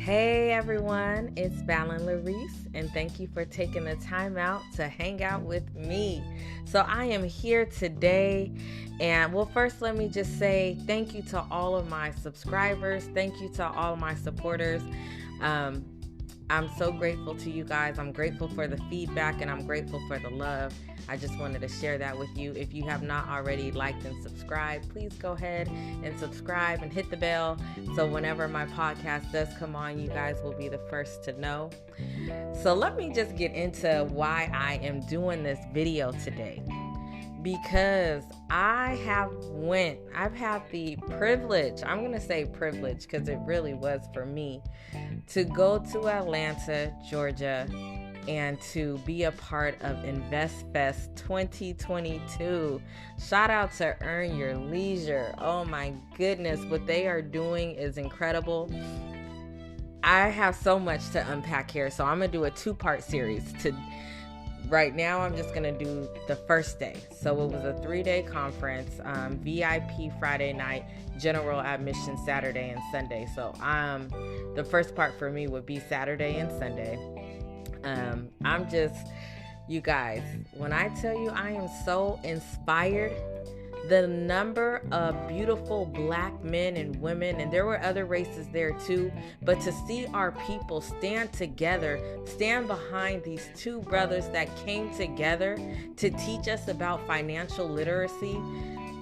Hey everyone, it's Valen Larice, and thank you for taking the time out to hang out with me. So I am here today, and first let me just say thank you to all of my subscribers. Thank you to all of my supporters. I'm so grateful to you guys. I'm grateful for the feedback, and I'm grateful for the love. I just wanted to share that with you. If you have not already liked and subscribed, please go ahead and subscribe and hit the bell. So whenever my podcast does come on, you guys will be the first to know. So let me just get into why I am doing this video today. Because I've had the privilege, I'm going to say privilege because it really was for me, to go to Atlanta, Georgia, and to be a part of Invest Fest 2022. Shout out to Earn Your Leisure. Oh my goodness, what they are doing is incredible. I have so much to unpack here, so I'm going to do a 2-part series. Right now, I'm just going to do the first day. So it was a 3-day conference, VIP Friday night, general admission Saturday and Sunday. So the first part for me would be Saturday and Sunday. You guys, when I tell you I am so inspired, the number of beautiful black men and women, and there were other races there too, but to see our people stand together, stand behind these 2 brothers that came together to teach us about financial literacy,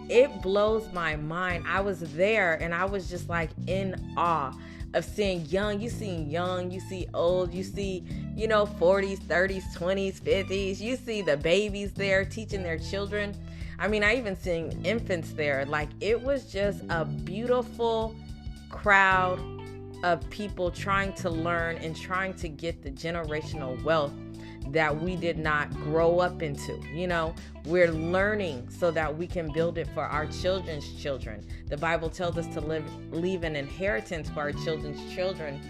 it blows my mind. I was there and I was just like in awe of seeing you see old, you see, 40s, 30s, 20s, 50s, you see the babies there teaching their children. I mean, I even seen infants there. Like, it was just a beautiful crowd of people trying to learn and trying to get the generational wealth that we did not grow up into. We're learning so that we can build it for our children's children. The Bible tells us to leave an inheritance for our children's children.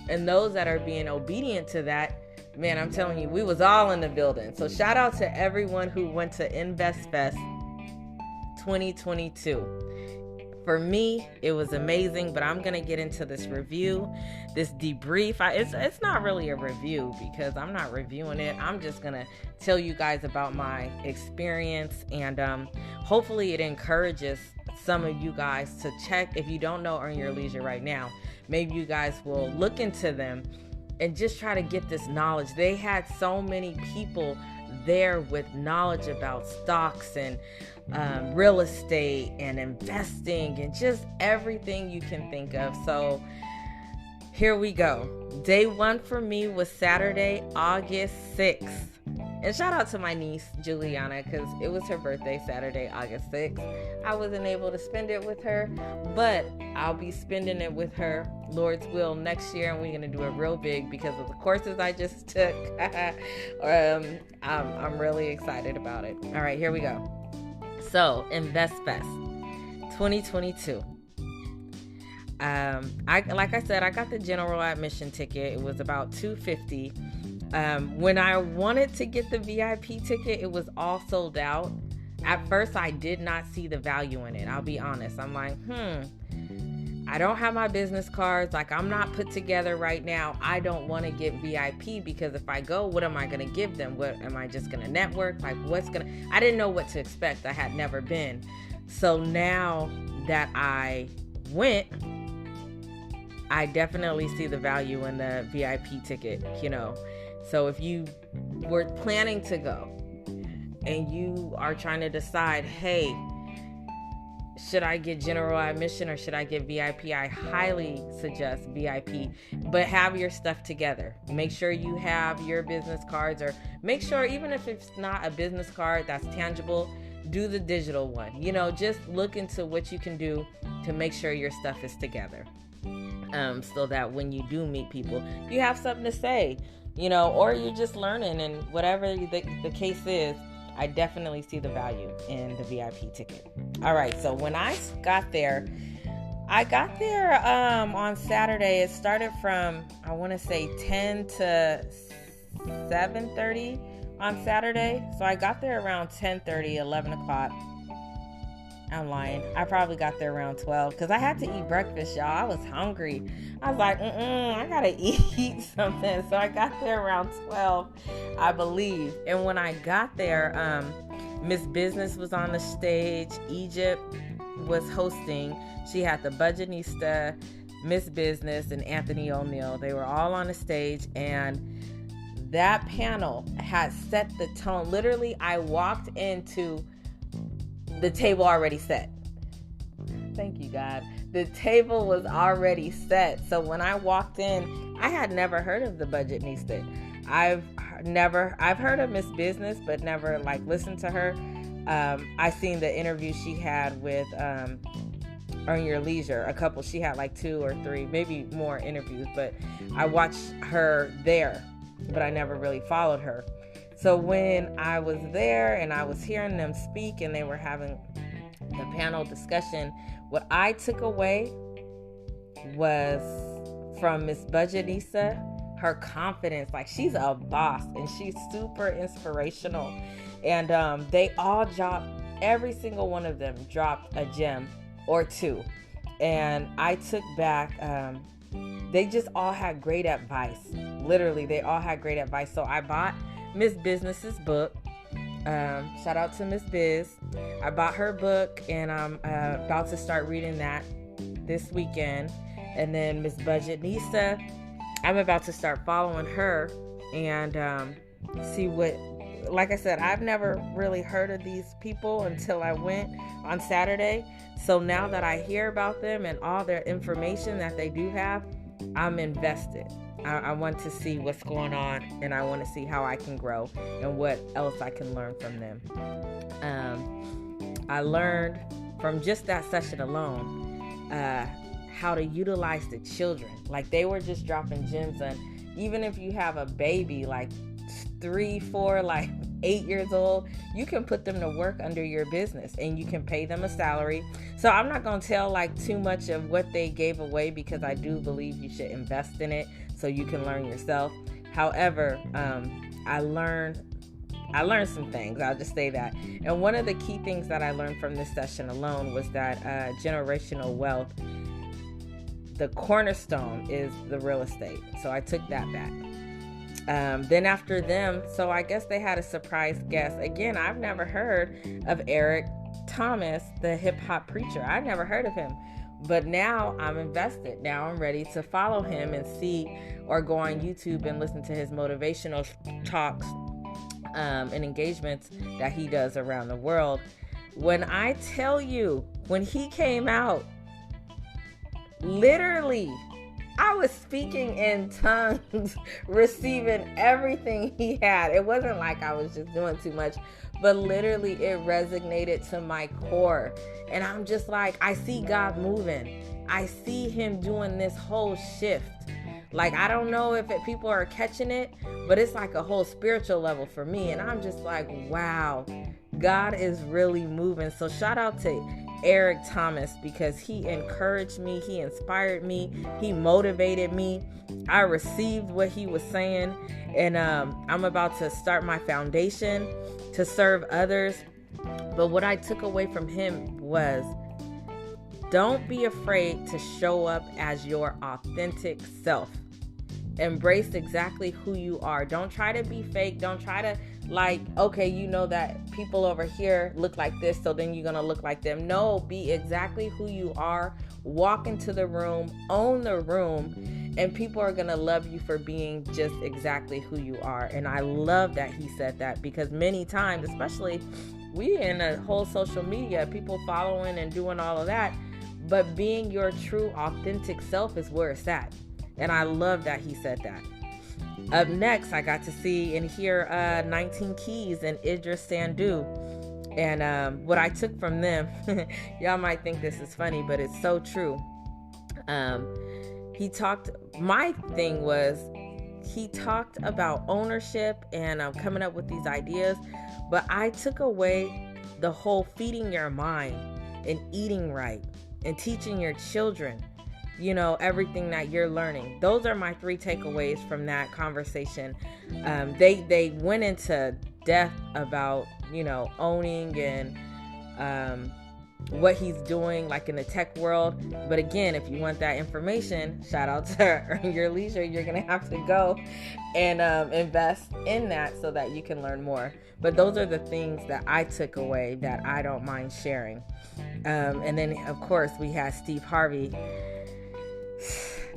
And those that are being obedient to that, man, I'm telling you, we was all in the building. So shout out to everyone who went to Invest Fest 2022. For me, it was amazing, but I'm going to get into this review, this debrief. It's not really a review because I'm not reviewing it. I'm just going to tell you guys about my experience, and hopefully it encourages some of you guys to check. If you don't know Earn Your Leisure right now, maybe you guys will look into them and just try to get this knowledge. They had so many people there with knowledge about stocks and real estate and investing and just everything you can think of. So here we go. Day 1 for me was Saturday, August 6th. And shout out to my niece, Juliana, because it was her birthday, Saturday, August 6th. I wasn't able to spend it with her, but I'll be spending it with her, Lord's will, next year, and we're going to do it real big because of the courses I just took. I'm really excited about it. All right, here we go. So, Invest Fest 2022. Like I said, I got the general admission ticket. It was about $250. When I wanted to get the VIP ticket, it was all sold out. At first, I did not see the value in it. I'll be honest. I'm like, I don't have my business cards. Like, I'm not put together right now. I don't want to get VIP because if I go, what am I going to give them? What am I just going to network? Like, I didn't know what to expect. I had never been. So now that I went, I definitely see the value in the VIP ticket, So if you were planning to go and you are trying to decide, hey, should I get general admission or should I get VIP? I highly suggest VIP, but have your stuff together. Make sure you have your business cards, or make sure, even if it's not a business card that's tangible, do the digital one. Just look into what you can do to make sure your stuff is together. So that when you do meet people, you have something to say, or you're just learning, and whatever the case is, I definitely see the value in the VIP ticket. All right, so when I got there on Saturday. It started from, I want to say 10 to 7:30 on Saturday. So I got there around 10:30, 11 o'clock. I'm lying. I probably got there around 12 because I had to eat breakfast, y'all. I was hungry. I was like, I gotta eat something. So I got there around 12, I believe. And when I got there, Miss Business was on the stage. Egypt was hosting. She had the Budgetnista, Miss Business, and Anthony O'Neill. They were all on the stage, and that panel had set the tone. Literally, I walked into the table already set. Thank you, God. The table was already set. So when I walked in, I had never heard of the Budgetnista. I've heard of Miss Business, but never listened to her. I seen the interview she had with Earn Your Leisure. A couple, she had 2 or 3, maybe more interviews, but I watched her there, but I never really followed her. So when I was there and I was hearing them speak and they were having the panel discussion, what I took away was from Miss Budgetnista, her confidence. She's a boss and she's super inspirational. And they all every single one of them dropped a gem or 2. And I took back, they just all had great advice. Literally, they all had great advice. So I bought Miss Business's book. Shout out to Miss Biz. I bought her book and I'm about to start reading that this weekend. And then Miss Budgetnista, I'm about to start following her and see what, like I said, I've never really heard of these people until I went on Saturday. So now that I hear about them and all their information that they do have, I'm invested. I want to see what's going on, and I want to see how I can grow and what else I can learn from them. I learned from just that session alone how to utilize the children. They were just dropping gems on, even if you have a baby 3, 4, 8 years old, you can put them to work under your business and you can pay them a salary. So I'm not going to tell too much of what they gave away because I do believe you should invest in it so you can learn yourself. However, I learned some things. I'll just say that. And one of the key things that I learned from this session alone was that generational wealth, the cornerstone is the real estate. So I took that back. Then after them, so I guess they had a surprise guest. Again, I've never heard of Eric Thomas, the hip hop preacher. I never heard of him, but now I'm invested. Now I'm ready to follow him and see, or go on YouTube and listen to his motivational talks and engagements that he does around the world. When I tell you, when he came out, literally, I was speaking in tongues, receiving everything he had. It wasn't like I was just doing too much, but literally it resonated to my core. And I'm just I see God moving. I see him doing this whole shift. I don't know if people are catching it, but it's a whole spiritual level for me. And I'm just wow, God is really moving. So shout out to Eric Thomas because he encouraged me, he inspired me, he motivated me. I received what he was saying, and I'm about to start my foundation to serve others. But what I took away from him was, don't be afraid to show up as your authentic self. Embrace exactly who you are. Don't try to be fake. Don't try to okay, you know that people over here look like this, so then you're going to look like them. No, be exactly who you are. Walk into the room, own the room, and people are going to love you for being just exactly who you are. And I love that he said that, because many times, especially we in a whole social media, people following and doing all of that, but being your true authentic self is where it's at. And I love that he said that. Up next, I got to see and hear 19 Keys and Idris Sandu. And what I took from them, y'all might think this is funny, but it's so true. My thing was, he talked about ownership and coming up with these ideas, but I took away the whole feeding your mind and eating right and teaching your children, everything that you're learning. Those are my 3 takeaways from that conversation. They went into depth about, owning and what he's doing like in the tech world. But again, if you want that information, shout out to Earn Your Leisure. You're going to have to go and invest in that so that you can learn more. But those are the things that I took away that I don't mind sharing. And then, of course, we had Steve Harvey.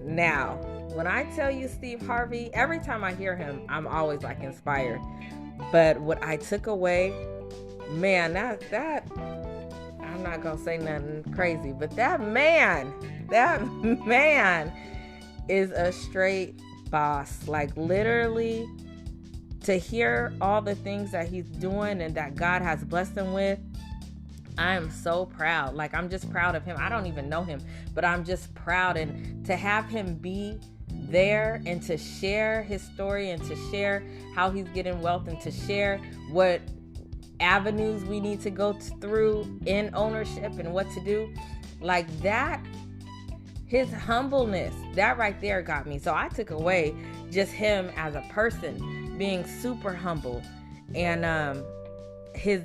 Now, when I tell you Steve Harvey, every time I hear him, I'm always like inspired. But what I took away, man, that I'm not going to say nothing crazy, but that man is a straight boss. Like, literally, to hear all the things that he's doing and that God has blessed him with, I am so proud. Like, I'm just proud of him. I don't even know him, but I'm just proud. And to have him be there and to share his story and to share how he's getting wealth and to share what avenues we need to go through in ownership and what to do, like that, his humbleness, that right there got me. So I took away just him as a person being super humble, and his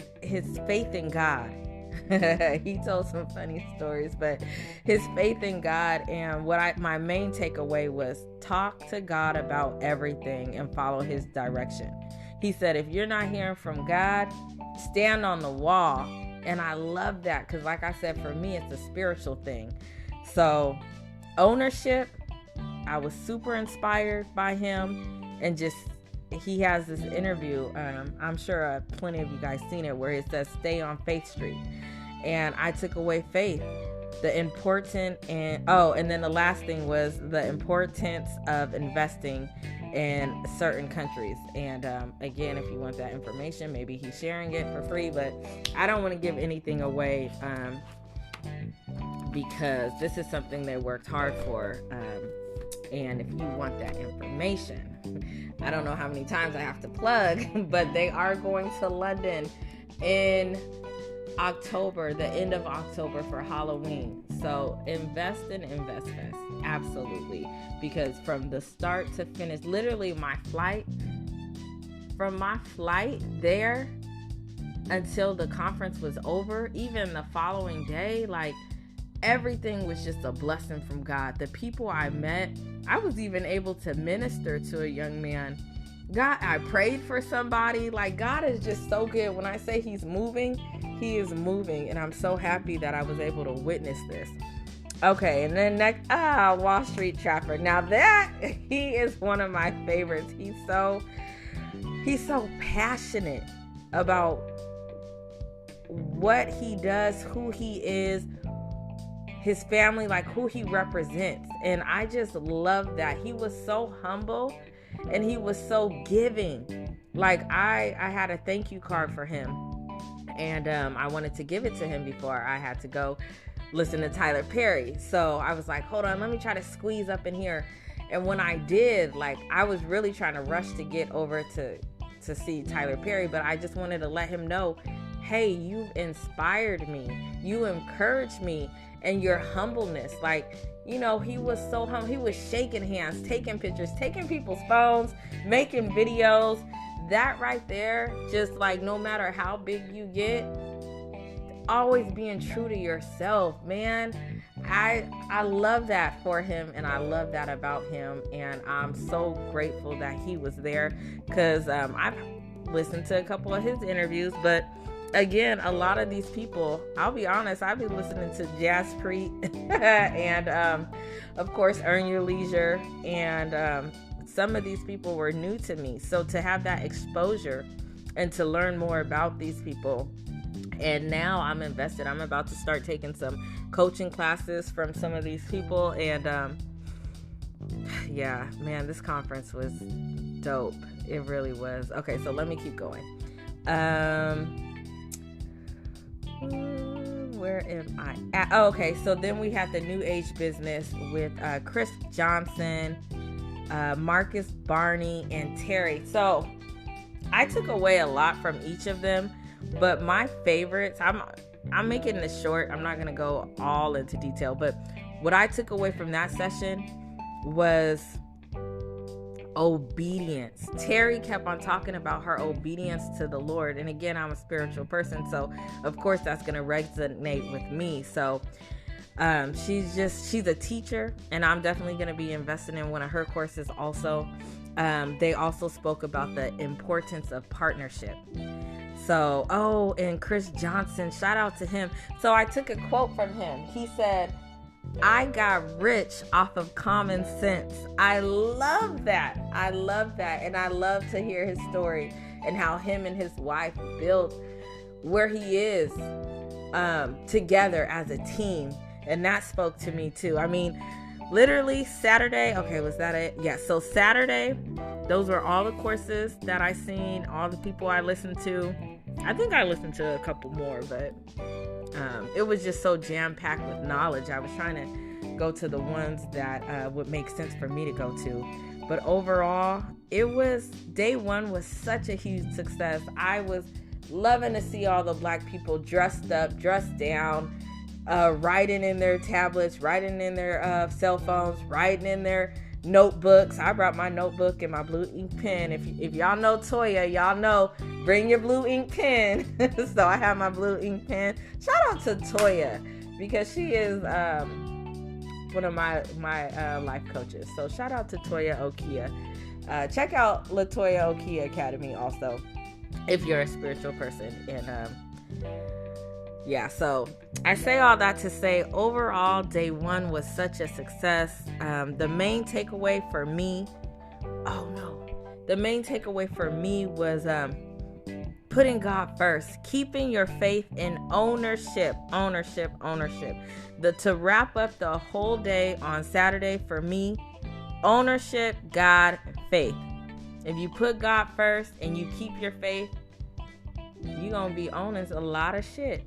faith in God. He told some funny stories, but his faith in God, and my main takeaway was talk to God about everything and follow his direction. He said, if you're not hearing from God, stand on the wall. And I love that because, like I said, for me, it's a spiritual thing. So ownership, I was super inspired by him. And just, he has this interview, I'm sure plenty of you guys seen it, where it says stay on Faith Street. And I took away faith, the important, and then the last thing was the importance of investing in certain countries. And again, if you want that information, maybe he's sharing it for free, but I don't want to give anything away because this is something they worked hard for. And if you want that information, I don't know how many times I have to plug, but they are going to London in October, the end of October, for Halloween. So invest in InvestFest, absolutely, because from the start to finish, literally from my flight there until the conference was over, even the following day, like everything was just a blessing from God. The people I met, I was even able to minister to a young man. God, I prayed for somebody. Like, God is just so good. When I say he's moving, he is moving. And I'm so happy that I was able to witness this. Okay, and then next, Wall Street Chapter. Now that, he is one of my favorites. He's so passionate about what he does, who he is, his family, like who he represents. And I just love that. He was so humble and he was so giving. Like, I had a thank you card for him, and I wanted to give it to him before I had to go listen to Tyler Perry. So I was like, hold on, let me try to squeeze up in here. And when I did, like, I was really trying to rush to get over to see Tyler Perry, but I just wanted to let him know, hey, you've inspired me, you encouraged me, and your humbleness. Like, you know, he was so humble. He was shaking hands, taking pictures, taking people's phones, making videos. That right there, just like, no matter how big you get, always being true to yourself, man. I love that for him, and I love that about him, and I'm so grateful that he was there, because I've listened to a couple of his interviews, but again, a lot of these people, I'll be honest, I've been listening to Jazz Preet and of course Earn Your Leisure, and some of these people were new to me. So to have that exposure and to learn more about these people, and now I'm invested. I'm about to start taking some coaching classes from some of these people, and yeah, man, this conference was dope. It really was. Okay, so let me keep going. Where am I at? Oh, okay, so then we had the New Age Business with Chris Johnson, Marcus Barney, and Terry. So I took away a lot from each of them, but my favorites, I'm making this short. I'm not going to go all into detail, but what I took away from that session was obedience. Terry kept on talking about her obedience to the Lord. And again, I'm a spiritual person, so of course that's going to resonate with me. So she's a teacher, and I'm definitely going to be investing in one of her courses also. They also spoke about the importance of partnership. So, and Chris Johnson, shout out to him. So I took a quote from him. He said, "I got rich off of common sense." I love that. And I love to hear his story and how him and his wife built where he is together as a team. And that spoke to me too. I mean, literally Saturday. Okay, was that it? Yeah. So Saturday, those were all the courses that I seen, all the people I listened to. I think I listened to a couple more, but it was just so jam-packed with knowledge. I was trying to go to the ones that would make sense for me to go to. But overall, day one was such a huge success. I was loving to see all the Black people dressed up, dressed down, writing in their tablets, writing in their cell phones, writing in their notebooks. I brought my notebook and my blue ink pen. If y'all know Toya, y'all know, bring your blue ink pen. So I have my blue ink pen. Shout out to Toya, because she is one of my life coaches. So shout out to Toya Okia. Check out LaToya Okia Academy also, if you're a spiritual person. And yeah, so I say all that to say, overall, day one was such a success. The main takeaway for me, was putting God first, keeping your faith in ownership. To wrap up the whole day on Saturday for me, ownership, God, faith. If you put God first and you keep your faith, you're going to be owning a lot of shit.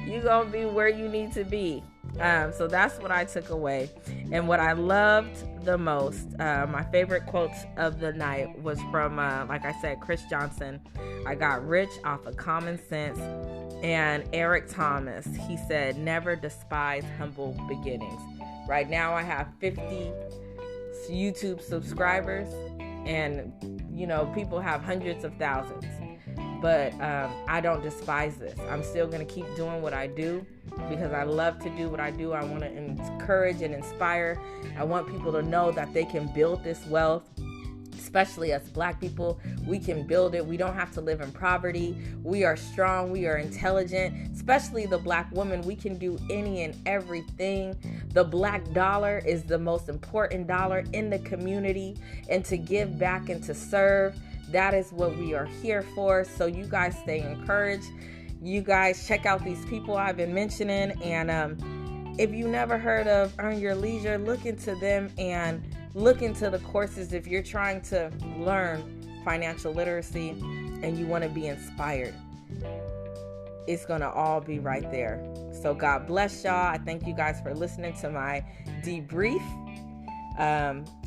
You're going to be where you need to be. So that's what I took away. And what I loved the most, my favorite quote of the night was from, like I said, Chris Johnson. "I got rich off of common sense." And Eric Thomas, he said, "Never despise humble beginnings." Right now I have 50 YouTube subscribers, and people have hundreds of thousands. But I don't despise this. I'm still going to keep doing what I do because I love to do what I do. I want to encourage and inspire. I want people to know that they can build this wealth, especially as Black people. We can build it. We don't have to live in poverty. We are strong. We are intelligent, especially the Black woman. We can do any and everything. The Black dollar is the most important dollar in the community, and to give back and to serve, that is what we are here for. So you guys stay encouraged. You guys check out these people I've been mentioning. And if you never heard of Earn Your Leisure, look into them and look into the courses if you're trying to learn financial literacy and you want to be inspired. It's going to all be right there. So God bless y'all. I thank you guys for listening to my debrief.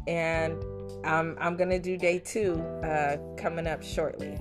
And I'm going to do day 2 coming up shortly.